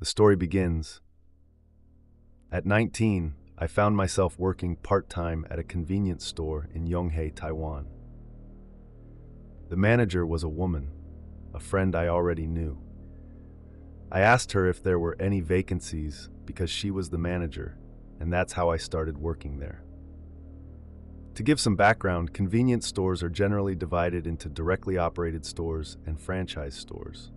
The story begins. At 19, I found myself working part-time at a convenience store in Yonghe, Taiwan. The manager was a woman, a friend I already knew. I asked her if there were any vacancies because she was the manager, and that's how I started working there. To give some background, convenience stores are generally divided into directly operated stores and franchise stores.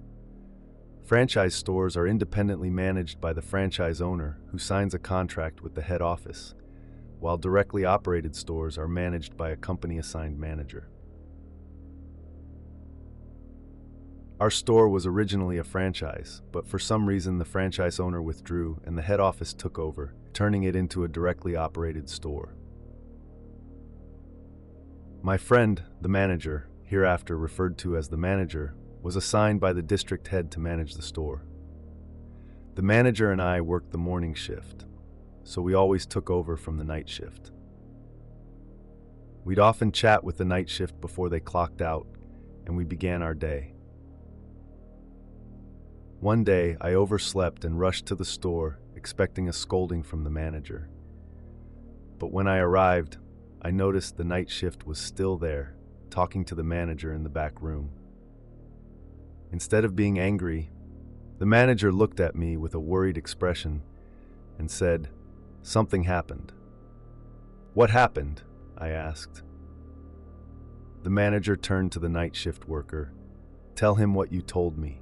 Franchise stores are independently managed by the franchise owner, who signs a contract with the head office, while directly operated stores are managed by a company-assigned manager. Our store was originally a franchise, but for some reason the franchise owner withdrew and the head office took over, turning it into a directly operated store. My friend, the manager, hereafter referred to as the manager, was assigned by the district head to manage the store. The manager and I worked the morning shift, so we always took over from the night shift. We'd often chat with the night shift before they clocked out, and we began our day. One day, I overslept and rushed to the store, expecting a scolding from the manager. But when I arrived, I noticed the night shift was still there, talking to the manager in the back room. Instead of being angry, the manager looked at me with a worried expression and said, "Something happened." "What happened?" I asked. The manager turned to the night shift worker. "Tell him what you told me."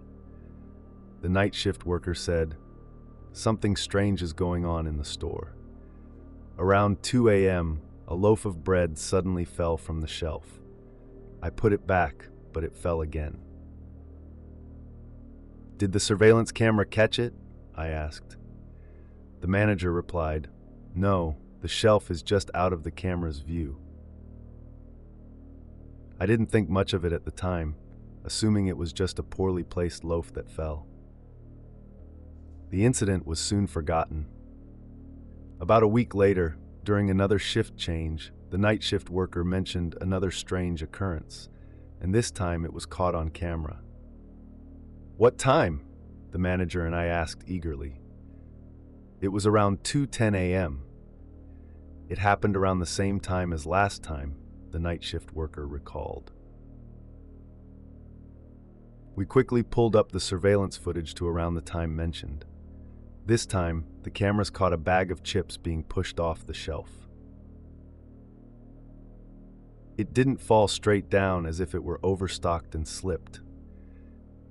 The night shift worker said, "Something strange is going on in the store. Around 2 a.m., a loaf of bread suddenly fell from the shelf. I put it back, but it fell again." "Did the surveillance camera catch it?" I asked. The manager replied, "No, the shelf is just out of the camera's view." I didn't think much of it at the time, assuming it was just a poorly placed loaf that fell. The incident was soon forgotten. About a week later, during another shift change, the night shift worker mentioned another strange occurrence, and this time it was caught on camera. "What time?" the manager and I asked eagerly. "It was around 2:10 a.m. It happened around the same time as last time," the night shift worker recalled. We quickly pulled up the surveillance footage to around the time mentioned. This time, the cameras caught a bag of chips being pushed off the shelf. It didn't fall straight down as if it were overstocked and slipped.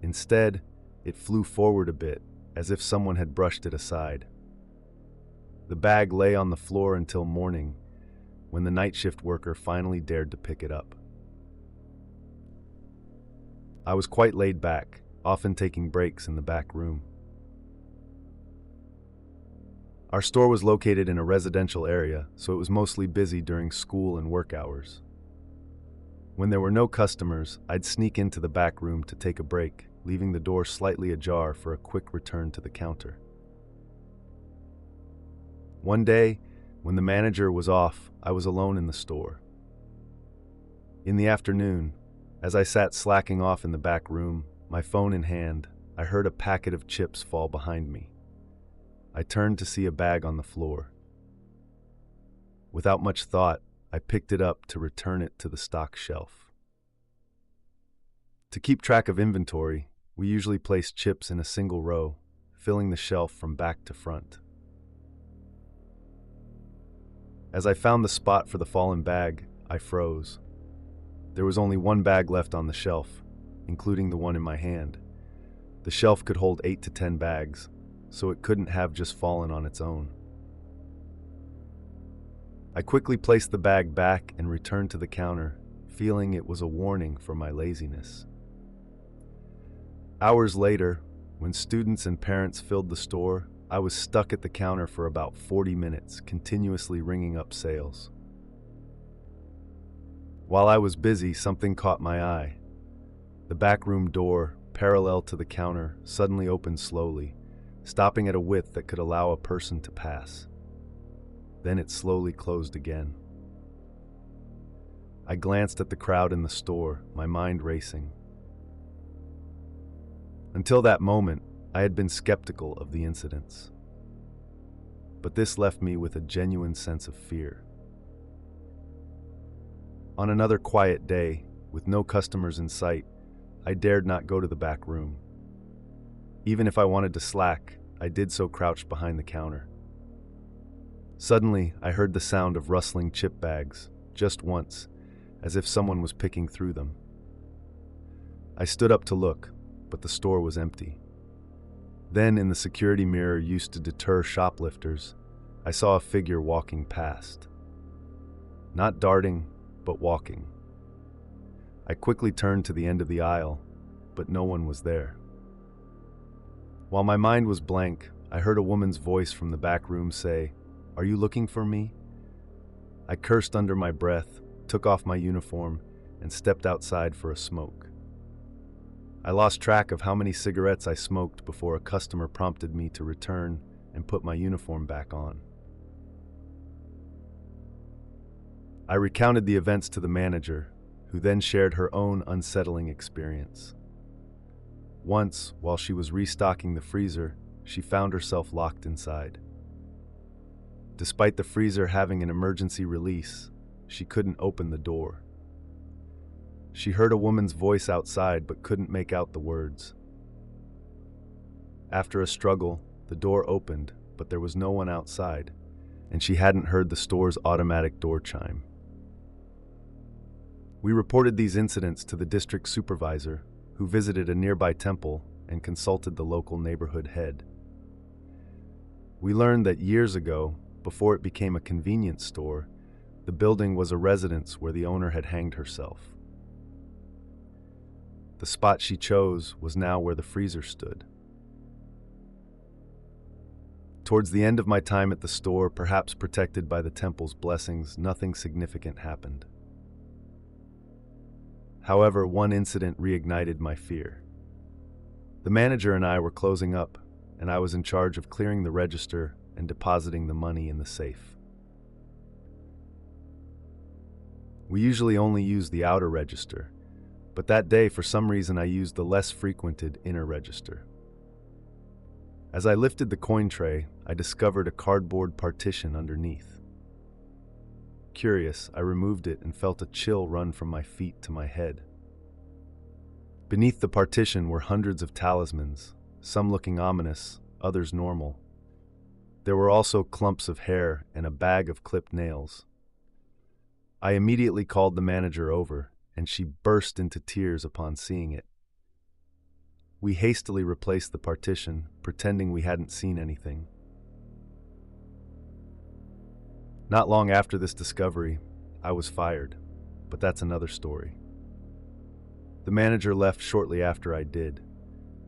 Instead, it flew forward a bit, as if someone had brushed it aside. The bag lay on the floor until morning, when the night shift worker finally dared to pick it up. I was quite laid back, often taking breaks in the back room. Our store was located in a residential area, so it was mostly busy during school and work hours. When there were no customers, I'd sneak into the back room to take a break, leaving the door slightly ajar for a quick return to the counter. One day, when the manager was off, I was alone in the store. In the afternoon, as I sat slacking off in the back room, my phone in hand, I heard a packet of chips fall behind me. I turned to see a bag on the floor. Without much thought, I picked it up to return it to the stock shelf. To keep track of inventory, we usually place chips in a single row, filling the shelf from back to front. As I found the spot for the fallen bag, I froze. There was only one bag left on the shelf, including the one in my hand. The shelf could hold 8 to 10 bags, so it couldn't have just fallen on its own. I quickly placed the bag back and returned to the counter, feeling it was a warning for my laziness. Hours later, when students and parents filled the store, I was stuck at the counter for about 40 minutes, continuously ringing up sales. While I was busy, something caught my eye. The backroom door, parallel to the counter, suddenly opened slowly, stopping at a width that could allow a person to pass. Then it slowly closed again. I glanced at the crowd in the store, my mind racing. Until that moment, I had been skeptical of the incidents, but this left me with a genuine sense of fear. On another quiet day, with no customers in sight, I dared not go to the back room. Even if I wanted to slack, I did so crouched behind the counter. Suddenly, I heard the sound of rustling chip bags, just once, as if someone was picking through them. I stood up to look, but the store was empty. Then, in the security mirror used to deter shoplifters, I saw a figure walking past. Not darting, but walking. I quickly turned to the end of the aisle, but no one was there. While my mind was blank, I heard a woman's voice from the back room say, "Are you looking for me?" I cursed under my breath, took off my uniform, and stepped outside for a smoke. I lost track of how many cigarettes I smoked before a customer prompted me to return and put my uniform back on. I recounted the events to the manager, who then shared her own unsettling experience. Once, while she was restocking the freezer, she found herself locked inside. Despite the freezer having an emergency release, she couldn't open the door. She heard a woman's voice outside but couldn't make out the words. After a struggle, the door opened, but there was no one outside, and she hadn't heard the store's automatic door chime. We reported these incidents to the district supervisor, who visited a nearby temple and consulted the local neighborhood head. We learned that years ago, before it became a convenience store, the building was a residence where the owner had hanged herself. The spot she chose was now where the freezer stood. Towards the end of my time at the store, perhaps protected by the temple's blessings, nothing significant happened. However, one incident reignited my fear. The manager and I were closing up, and I was in charge of clearing the register and depositing the money in the safe. We usually only use the outer register, but that day, for some reason, I used the less frequented inner register. As I lifted the coin tray, I discovered a cardboard partition underneath. Curious, I removed it and felt a chill run from my feet to my head. Beneath the partition were hundreds of talismans, some looking ominous, others normal. There were also clumps of hair and a bag of clipped nails. I immediately called the manager over, and she burst into tears upon seeing it. We hastily replaced the partition, pretending we hadn't seen anything. Not long after this discovery, I was fired, but that's another story. The manager left shortly after I did.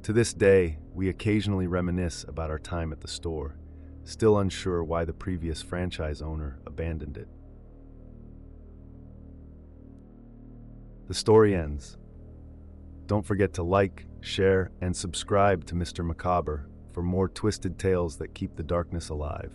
To this day, we occasionally reminisce about our time at the store, still unsure why the previous franchise owner abandoned it. The story ends. Don't forget to like, share, and subscribe to Mr. Macabre for more twisted tales that keep the darkness alive.